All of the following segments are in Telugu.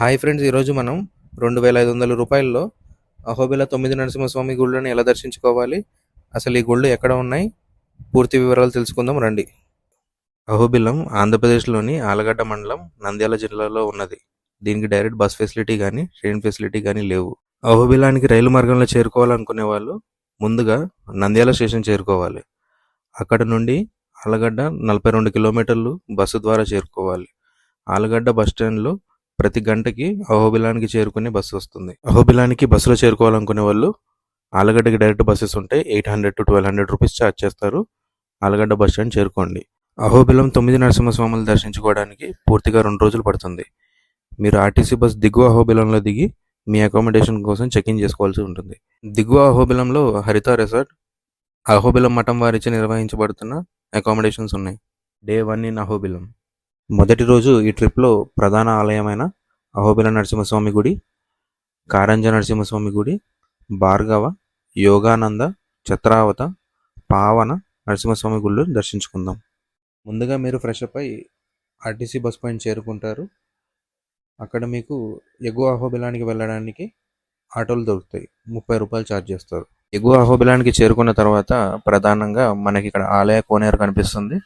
హాయ్ ఫ్రెండ్స్, ఈరోజు మనం రూ. 2500 అహోబిల 9 నరసింహస్వామి గుళ్ళని ఎలా దర్శించుకోవాలి, అసలు ఈ గుళ్ళు ఎక్కడ ఉన్నాయి, పూర్తి వివరాలు తెలుసుకుందాం రండి. అహోబిలం ఆంధ్రప్రదేశ్లోని ఆలగడ్డ మండలం, నంద్యాల జిల్లాలో ఉన్నది. దీనికి డైరెక్ట్ బస్ ఫెసిలిటీ కానీ ట్రైన్ ఫెసిలిటీ కానీ లేవు. అహోబిలానికి రైలు మార్గంలో చేరుకోవాలనుకునే వాళ్ళు ముందుగా నంద్యాల స్టేషన్ చేరుకోవాలి. అక్కడ నుండి ఆలగడ్డ 42 కిలోమీటర్లు బస్సు ద్వారా చేరుకోవాలి. ఆలగడ్డ బస్టాండ్లో ప్రతి గంటకి అహోబిలానికి చేరుకునే బస్సు వస్తుంది. అహోబిలానికి బస్సులో చేరుకోవాలనుకునే వాళ్ళు ఆలగడ్డకి డైరెక్ట్ బస్సెస్ ఉంటాయి. 800 to 1200 రూపీస్ ఛార్జ్ చేస్తారు. ఆలగడ్డ బస్ స్టాండ్ చేరుకోండి. అహోబిలం 9 నరసింహస్వాములు దర్శించుకోవడానికి పూర్తిగా 2 రోజులు పడుతుంది. మీరు ఆర్టీసీ బస్ దిగువ అహోబిలంలో దిగి మీ అకామిడేషన్ కోసం చెక్-ఇన్ చేసుకోవాల్సి ఉంటుంది. దిగువ అహోబిలంలో హరిత రిసార్ట్, అహోబిలం మఠం వారిచే నిర్వహించబడుతున్న అకామిడేషన్స్ ఉన్నాయి. Day 1 in Ahobilam. మొదటి రోజు ఈ ట్రిప్లో ప్రధాన ఆలయమైన అహోబిల నరసింహస్వామి గుడి, కారంజ నరసింహస్వామి గుడి, భార్గవ, యోగానంద, చత్రావత, పావన నరసింహస్వామి గుళ్ళు దర్శించుకుందాం. ముందుగా మీరు ఫ్రెష్ అప్ అయి ఆర్టీసీ బస్ పాయింట్ చేరుకుంటారు. అక్కడ మీకు ఎగువ అహోబిలానికి వెళ్ళడానికి ఆటోలు దొరుకుతాయి. 30 రూపాయలు ఛార్జ్ చేస్తారు. ఎగువ అహోబిలానికి చేరుకున్న తర్వాత ప్రధానంగా మనకి ఇక్కడ ఆలయ కోనేరు కనిపిస్తుంది.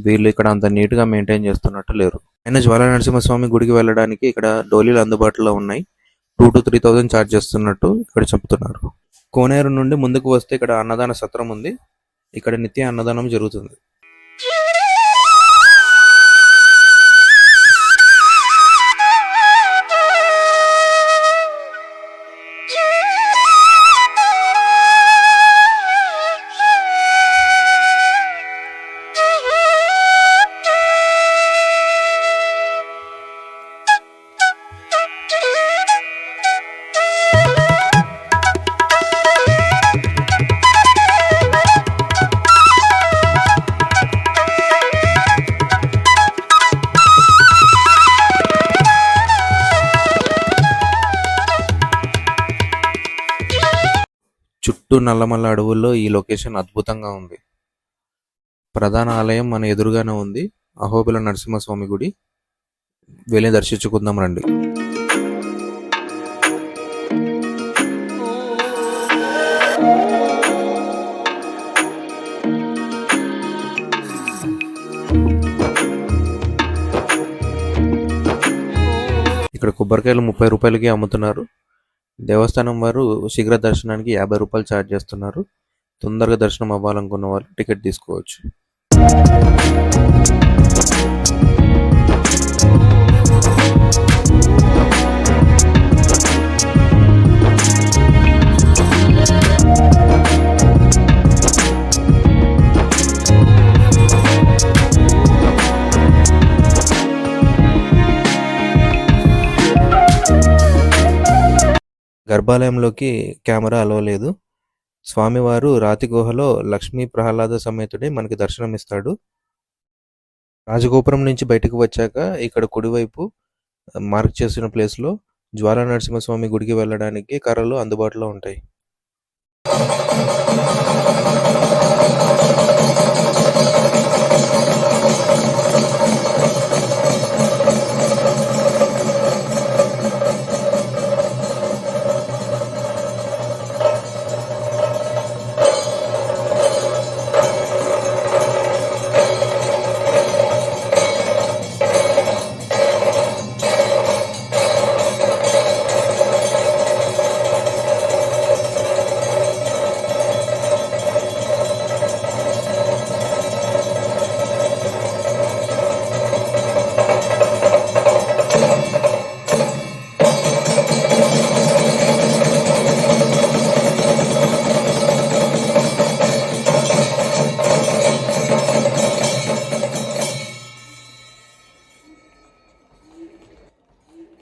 వీళ్ళు ఇక్కడ అంత నీట్గా మెయింటైన్ చేస్తున్నట్టు లేరు. అయినా జ్వాలా నరసింహస్వామి గుడికి వెళ్ళడానికి ఇక్కడ డోలీలు అందుబాటులో ఉన్నాయి. 2,000 to 3,000 ఛార్జ్ చేస్తున్నట్టు ఇక్కడ చెప్తున్నారు. కోనేరు నుండి ముందుకు వస్తే ఇక్కడ అన్నదాన సత్రం ఉంది. ఇక్కడ నిత్య అన్నదానం జరుగుతుంది. చుట్టూ నల్లమల్ల అడవుల్లో ఈ లొకేషన్ అద్భుతంగా ఉంది. ప్రధాన ఆలయం మన ఎదురుగానే ఉంది. అహోబిల నరసింహస్వామి గుడి వెళ్ళి దర్శించుకుందాం రండి. ఇక్కడ కొబ్బరికాయలు 30 రూపాయలకి అమ్ముతున్నారు. దేవస్థానం వారు శీఘ్ర దర్శనానికి 50 రూపాయలు ఛార్జ్ చేస్తున్నారు. తొందరగా దర్శనం అవ్వాలనుకున్న వాళ్ళు టికెట్ తీసుకోవచ్చు. గర్భాలయంలోకి కెమెరా అలౌ లేదు. స్వామివారు రాతి గుహలో లక్ష్మీ ప్రహ్లాద సమేతుడే మనకి దర్శనమిస్తాడు. రాజగోపురం నుంచి బయటకు వచ్చాక ఇక్కడ కుడివైపు మార్క్ చేసిన ప్లేస్లో జ్వాలా నరసింహస్వామి గుడికి వెళ్ళడానికి కర్రలు అందుబాటులో ఉంటాయి.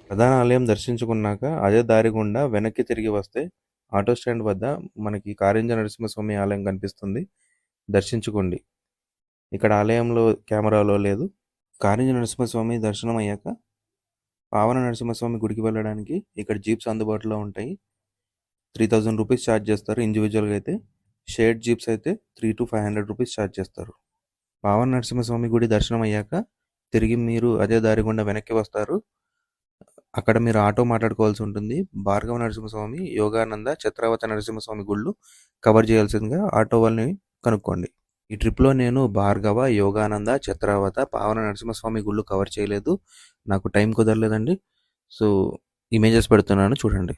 ప్రధాన ఆలయం దర్శించుకున్నాక అదే దారి గుండా వెనక్కి తిరిగి వస్తే ఆటో స్టాండ్ వద్ద మనకి కారింజ నరసింహస్వామి ఆలయం కనిపిస్తుంది. దర్శించుకోండి. ఇక్కడ ఆలయంలో కెమెరాలో లేదు. కారింజ నరసింహస్వామి దర్శనం అయ్యాక పావన నరసింహస్వామి గుడికి వెళ్ళడానికి ఇక్కడ జీప్స్ అందుబాటులో ఉంటాయి. 3,000 రూపీస్ ఛార్జ్ చేస్తారు ఇండివిజువల్గా అయితే. షేర్డ్ జీప్స్ అయితే 300 to 500 రూపీస్ ఛార్జ్ చేస్తారు. పావన నరసింహస్వామి గుడి దర్శనం అయ్యాక తిరిగి మీరు అదే దారి గుండా వెనక్కి వస్తారు. అక్కడ మీరు ఆటో మాట్లాడుకోవాల్సి ఉంటుంది. భార్గవ నరసింహస్వామి, యోగానంద, చిత్రావత నరసింహస్వామి గుళ్ళు కవర్ చేయాల్సిందిగా ఆటో వాళ్ళని కనుక్కోండి. ఈ ట్రిప్‌లో నేను భార్గవ, యోగానంద, చిత్రావత, పావన నరసింహస్వామి గుళ్ళు కవర్ చేయలేదు. నాకు టైం కుదరలేదండి. సో, ఇమేజెస్ పెడుతున్నాను చూడండి.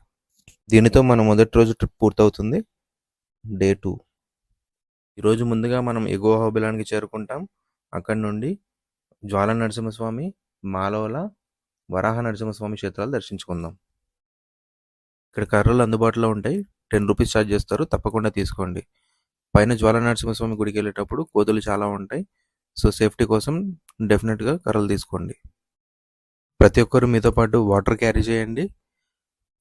దీనితో మన మొదటి రోజు ట్రిప్ పూర్తవుతుంది. డే 2. ఈరోజు ముందుగా మనం ఎగువ అహోబిలానికి చేరుకుంటాం. అక్కడి నుండి జ్వాల నరసింహస్వామి, మాలోల, వరాహ నరసింహస్వామి క్షేత్రాలు దర్శించుకుందాం. ఇక్కడ కర్రలు అందుబాటులో ఉంటాయి. 10 రూపీస్ ఛార్జ్ చేస్తారు. తప్పకుండా తీసుకోండి. పైన జ్వాల నరసింహస్వామి గుడికి వెళ్ళేటప్పుడు కోతులు చాలా ఉంటాయి. సో సేఫ్టీ కోసం డెఫినెట్గా కర్రలు తీసుకోండి. ప్రతి ఒక్కరు మీతో పాటు వాటర్ క్యారీ చేయండి.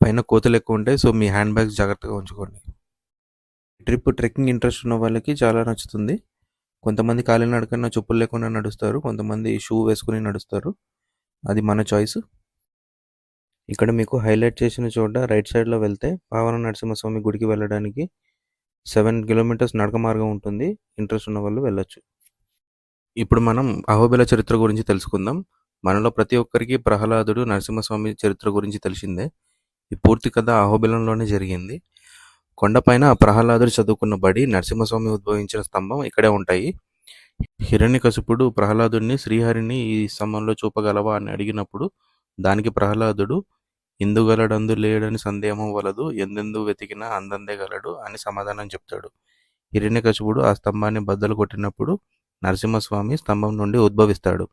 పైన కోతులు ఎక్కువ ఉంటాయి. సో మీ హ్యాండ్ బ్యాగ్స్ జాగ్రత్తగా ఉంచుకోండి. ట్రిప్ ట్రెక్కింగ్ ఇంట్రెస్ట్ ఉన్న వాళ్ళకి చాలా నచ్చుతుంది. కొంతమంది కాలినడకన చెప్పులు లేకుండా నడుస్తారు. కొంతమంది షూ వేసుకుని నడుస్తారు. అది మన చాయిస్. ఇక్కడ మీకు హైలైట్ చేసిన చోట రైట్ సైడ్లో వెళ్తే పావన నరసింహస్వామి గుడికి వెళ్ళడానికి 7 కిలోమీటర్స్ నడక మార్గం ఉంటుంది. ఇంట్రెస్ట్ ఉన్న వాళ్ళు వెళ్ళొచ్చు. ఇప్పుడు మనం అహోబిల చరిత్ర గురించి తెలుసుకుందాం. మనలో ప్రతి ఒక్కరికి ప్రహ్లాదుడు, నరసింహస్వామి చరిత్ర గురించి తెలిసిందే. ఈ పూర్తి కథ అహోబిలంలోనే జరిగింది. కొండపైన ప్రహ్లాదుడు చదువుకున్న బడి, నరసింహస్వామి ఉద్భవించిన స్తంభం ఇక్కడే ఉంటాయి. హిరణ్యకశిపుడు ప్రహ్లాదుడిని శ్రీహరిని ఈ స్తంభంలో చూపగలవా అని అడిగినప్పుడు దానికి ప్రహ్లాదుడు ఇందుగలడందు లేడని సందేహం వలదు, ఎందెందు వెతికినా అందందే గలడు అని సమాధానం చెప్తాడు. హిరణ్యకశిపుడు ఆ స్తంభాన్ని బద్దలు కొట్టినప్పుడు నరసింహస్వామి స్తంభం నుండి ఉద్భవిస్తాడు.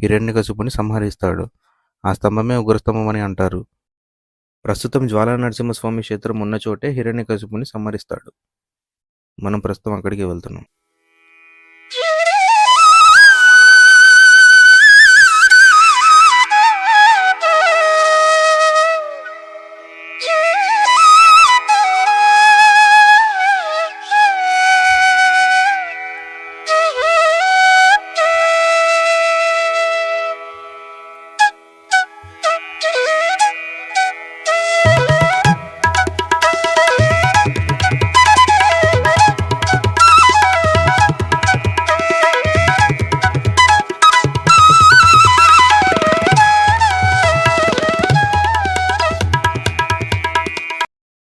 హిరణ్యకశిపుని సంహరిస్తాడు. ఆ స్తంభమే ఉగ్రస్తంభం అని అంటారు. ప్రస్తుతం జ్వాలా నరసింహస్వామి క్షేత్రం ఉన్న చోటే హిరణ్యకశిపుని సంహరిస్తాడు. మనం ప్రస్తుతం అక్కడికి వెళ్తున్నాం.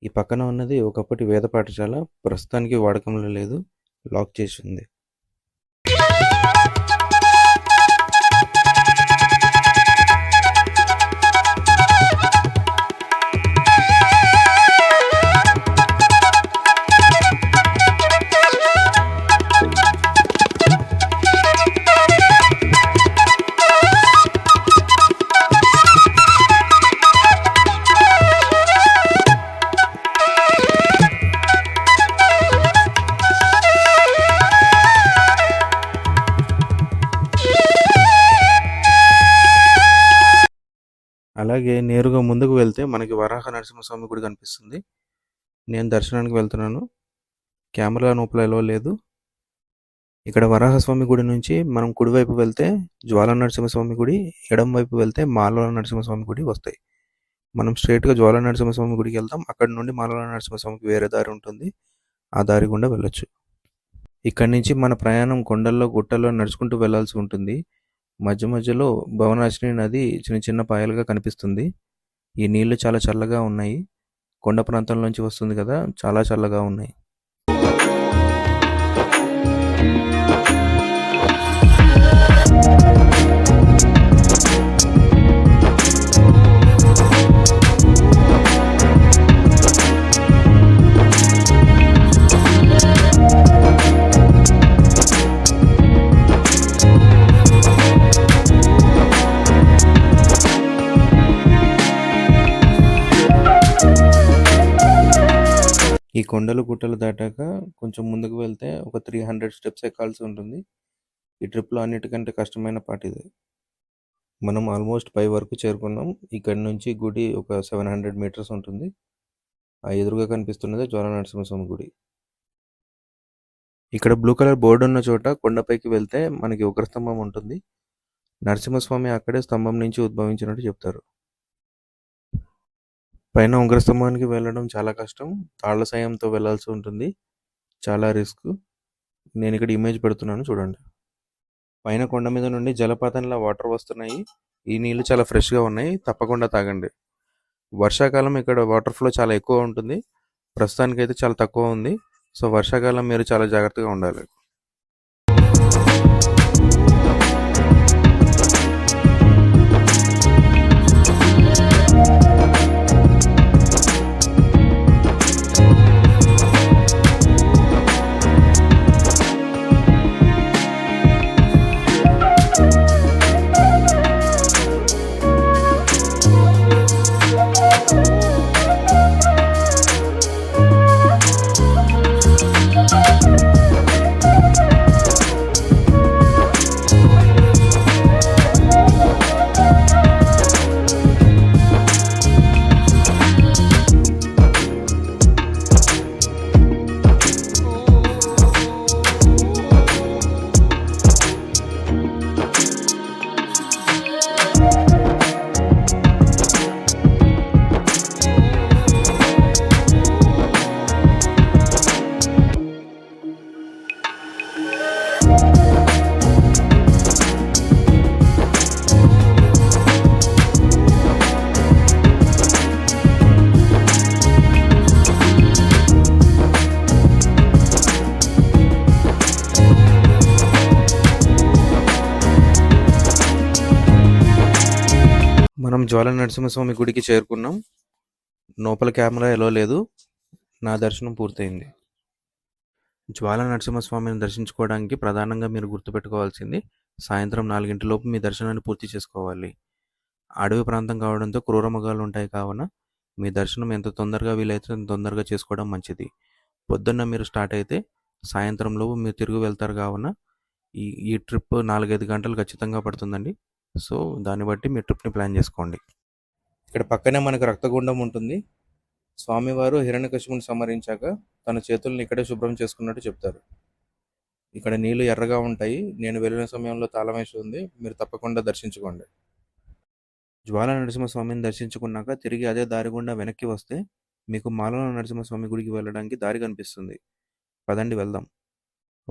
ఈ పక్కన ఉన్నది ఒకప్పటి వేద పాఠశాల. ప్రస్తుతానికి వాడకంలో లేదు, లాక్ చేసి ఉంది. అలాగే నేరుగా ముందుకు వెళ్తే మనకి వరాహ నరసింహస్వామి గుడి కనిపిస్తుంది. నేను దర్శనానికి వెళ్తున్నాను. కెమెరా లోపల ఎలో లేదు. ఇక్కడ వరాహస్వామి గుడి నుంచి మనం కుడివైపు వెళ్తే జ్వాల నరసింహస్వామి గుడి, ఎడం వైపు వెళ్తే మాలోల నరసింహస్వామి గుడి వస్తాయి. మనం స్ట్రైట్గా జ్వాల నరసింహస్వామి గుడికి వెళ్తాం. అక్కడ నుండి మాలోల నరసింహస్వామికి వేరే దారి ఉంటుంది. ఆ దారి గుండా వెళ్ళొచ్చు. ఇక్కడి నుంచి మన ప్రయాణం కొండల్లో, గుట్టల్లో నడుచుకుంటూ వెళ్లాల్సి ఉంటుంది. మధ్య మధ్యలో భవనాశిని నది చిన్న చిన్న పాయలుగా కనిపిస్తుంది. ఈ నీళ్లు చాలా చల్లగా ఉన్నాయి. కొండ ప్రాంతం నుంచి వస్తుంది కదా, చాలా చల్లగా ఉన్నాయి. ఈ కొండలు గుట్టలు దాటాక కొంచెం ముందుకు వెళ్తే ఒక 300 స్టెప్స్ ఎక్కాల్సి ఉంటుంది. ఈ ట్రిప్లో అన్నిటికంటే కష్టమైన పార్ట్ ఇది. మనం ఆల్మోస్ట్ పై వరకు చేరుకున్నాం. ఇక్కడి నుంచి గుడి ఒక 700 మీటర్స్ ఉంటుంది. ఆ ఎదురుగా కనిపిస్తున్నదే జ్వాల నరసింహస్వామి గుడి. ఇక్కడ బ్లూ కలర్ బోర్డు ఉన్న చోట కొండపైకి వెళ్తే మనకి ఉగ్రస్తంభం ఉంటుంది. నరసింహస్వామి అక్కడే స్తంభం నుంచి ఉద్భవించినట్టు చెప్తారు. పైన ఉగ్రస్తంభానికి వెళ్ళడం చాలా కష్టం. తాళ్ల సాయంతో వెళ్ళాల్సి ఉంటుంది. చాలా రిస్క్. నేను ఇక్కడ ఇమేజ్ పెడుతున్నాను చూడండి. పైన కొండ మీద నుండి జలపాతంలా వాటర్ వస్తున్నాయి. ఈ నీళ్లు చాలా ఫ్రెష్గా ఉన్నాయి, తప్పకుండా తాగండి. వర్షాకాలం ఇక్కడ వాటర్ ఫ్లో చాలా ఎక్కువ ఉంటుంది. ప్రస్తుతానికైతే చాలా తక్కువ ఉంది. సో వర్షాకాలం మీరు చాలా జాగ్రత్తగా ఉండాలి. మనం జ్వాల నరసింహస్వామి గుడికి చేరుకున్నాం. లోపల కెమెరా ఎలో లేదు. నా దర్శనం పూర్తయింది. జ్వాల నరసింహస్వామిని దర్శించుకోవడానికి ప్రధానంగా మీరు గుర్తుపెట్టుకోవాల్సింది సాయంత్రం 4 లోపు మీ దర్శనాన్ని పూర్తి చేసుకోవాలి. అడవి ప్రాంతం కావడంతో క్రూరమృగాలు ఉంటాయి కావున మీ దర్శనం ఎంత తొందరగా వీలైతే అంత తొందరగా చేసుకోవడం మంచిది. పొద్దున్న మీరు స్టార్ట్ అయితే సాయంత్రంలోపు మీరు తిరిగి వెళ్తారు కావున ఈ ట్రిప్ 4-5 గంటలు ఖచ్చితంగా పడుతుందండి. సో దాన్ని బట్టి మీ ట్రిప్ని ప్లాన్ చేసుకోండి. ఇక్కడ పక్కనే మనకు రక్తగుండం ఉంటుంది. స్వామివారు హిరణ్యకశిపుని సంహరించాక తన చేతుల్ని ఇక్కడే శుభ్రం చేసుకున్నట్టు చెప్తారు. ఇక్కడ నీళ్లు ఎర్రగా ఉంటాయి. నేను వెళ్ళిన సమయంలో తాళం వేసి ఉంది. మీరు తప్పకుండా దర్శించుకోండి. జ్వాల నరసింహస్వామిని దర్శించుకున్నాక తిరిగి అదే దారి గుండా వెనక్కి వస్తే మీకు మాలవ నరసింహస్వామి గుడికి వెళ్ళడానికి దారి కనిపిస్తుంది. పదండి వెళ్దాం.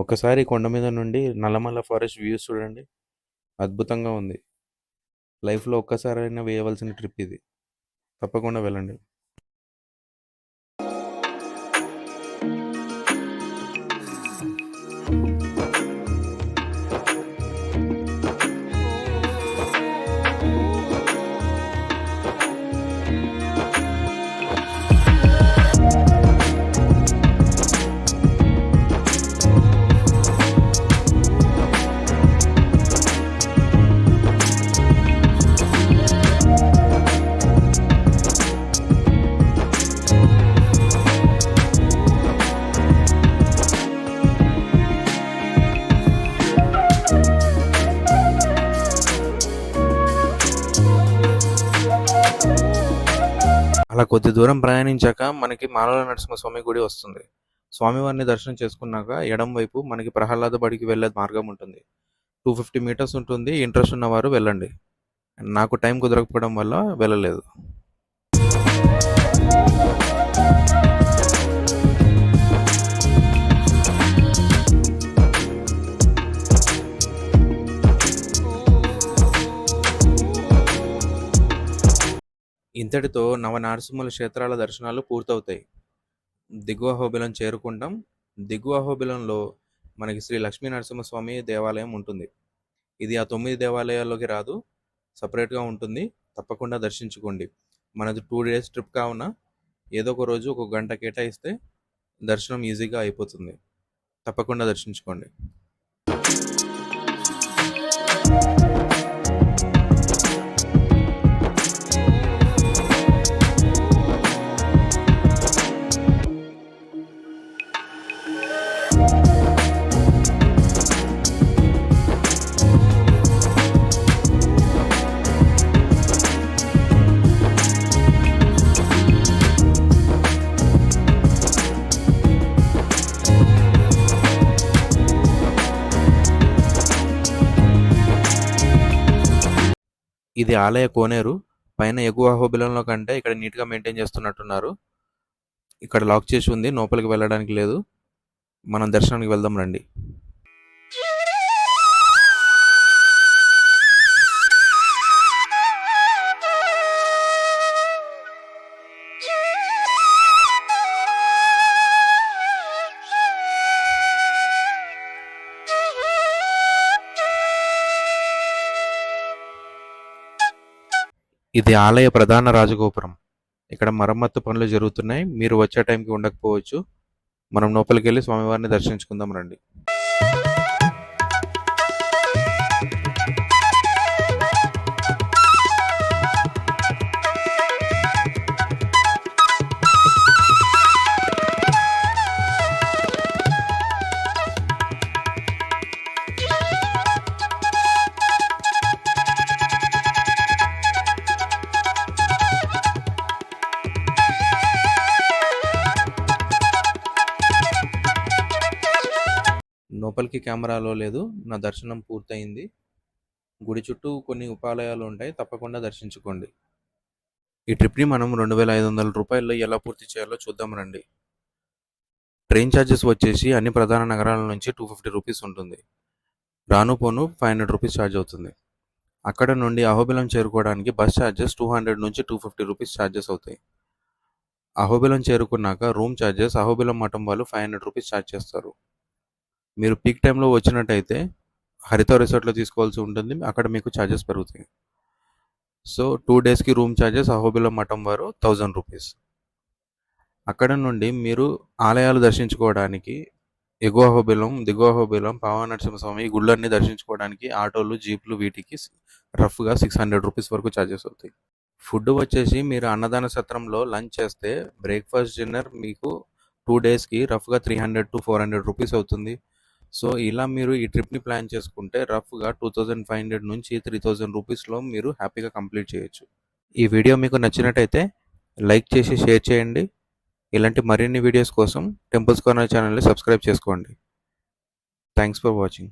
ఒకసారి కొండ మీద నుండి నల్లమల్ల ఫారెస్ట్ వ్యూస్ చూడండి, అద్భుతంగా ఉంది. లైఫ్లో ఒక్కసారైనా వేయవలసిన ట్రిప్ ఇది, తప్పకుండా వెళ్ళండి. అలా కొద్ది దూరం ప్రయాణించాక మనకి మాలవ నరసింహస్వామి గుడి వస్తుంది. స్వామివారిని దర్శనం చేసుకున్నాక ఎడం వైపు మనకి ప్రహ్లాద బడికి వెళ్ళే మార్గం ఉంటుంది. 250 మీటర్స్ ఉంటుంది. ఇంట్రెస్ట్ ఉన్నవారు వెళ్ళండి. నాకు టైం కుదరకపోవడం వల్ల వెళ్ళలేదు. ఇంతటితో నవనారసింహుల క్షేత్రాల దర్శనాలు పూర్తవుతాయి. దిగువ అహోబిలం చేరుకుంటాం. దిగువ అహోబిలంలో మనకి శ్రీ లక్ష్మీ నరసింహస్వామి దేవాలయం ఉంటుంది. ఇది ఆ 9 దేవాలయాల్లోకి రాదు, సపరేట్గా ఉంటుంది. తప్పకుండా దర్శించుకోండి. మనది 2 డేస్ ట్రిప్ కావున ఏదో ఒక రోజు ఒక గంట కేటాయిస్తే దర్శనం ఈజీగా అయిపోతుంది. తప్పకుండా దర్శించుకోండి. ఇది ఆలయ కోనేరు. పైన ఎగువ అహోబిలంలో కంటే ఇక్కడ నీట్గా మెయింటైన్ చేస్తున్నట్టున్నారు. ఇక్కడ లాక్ చేసి ఉంది, లోపలికి వెళ్ళడానికి లేదు. మనం దర్శనానికి వెళ్దాం రండి. ఇది ఆలయ ప్రధాన రాజగోపురం. ఇక్కడ మరమ్మత్తు పనులు జరుగుతున్నాయి. మీరు వచ్చే టైంకి ఉండకపోవచ్చు. మనం లోపలికెళ్ళి స్వామివారిని దర్శించుకుందాం రండి. లోపలికి కెమెరాలో లేదు. నా దర్శనం పూర్తయింది. గుడి చుట్టూ కొన్ని ఉపాలయాలు ఉంటాయి. తప్పకుండా దర్శించుకోండి. ఈ ట్రిప్‌ని మనం రూ. 2500 ఎలా పూర్తి చేయాలో చూద్దాం రండి. ట్రైన్ ఛార్జెస్ వచ్చేసి అన్ని ప్రధాన నగరాల నుంచి రూ. 250 ఉంటుంది. రాను పోను రూ. 500 ఛార్జ్ అవుతుంది. అక్కడ నుండి అహోబిలం చేరుకోవడానికి బస్ ఛార్జెస్ 200 నుంచి రూ. 250 ఛార్జెస్ అవుతాయి. అహోబిలం చేరుకున్నాక రూమ్ ఛార్జెస్ అహోబిలం మఠం వాళ్ళు రూ. 500 ఛార్జ్ చేస్తారు. మీరు పీక్ టైంలో వచ్చినట్టయితే హరిత రిసార్ట్‌లో తీసుకోవాల్సి ఉంటుంది. అక్కడ మీకు ఛార్జెస్ పెరుగుతాయి. సో 2 డేస్‌కి రూమ్ ఛార్జెస్ అహోబిలం మఠం వారు రూ. 1000. అక్కడ నుండి మీరు ఆలయాలు దర్శించుకోవడానికి ఎగువ అహోబిలం, దిగువ అహోబిలం, పావన నరసింహస్వామి ఈ గుళ్ళన్నీ దర్శించుకోవడానికి ఆటోలు, జీప్లు వీటికి రఫ్‌గా రూ. 600 వరకు ఛార్జెస్ అవుతాయి. ఫుడ్ వచ్చేసి మీరు అన్నదాన సత్రంలో లంచ్ చేస్తే బ్రేక్‌ఫాస్ట్, డిన్నర్ మీకు 2 డేస్‌కి రఫ్‌గా రూ. 300-400 అవుతుంది. సో ఇలా మీరు ఈ ట్రిప్‌ని ప్లాన్ చేసుకుంటే రఫ్‌గా 2500 నుంచి 3000 రూపీస్‌లో మీరు హ్యాపీగా కంప్లీట్ చేయొచ్చు. ఈ వీడియో మీకు నచ్చినట్టయితే లైక్ చేసి షేర్ చేయండి. ఇలాంటి మరిన్ని వీడియోస్ కోసం టెంపుల్స్ కార్నర్ ఛానల్‌ని సబ్స్క్రైబ్ చేసుకోండి. Thanks for watching.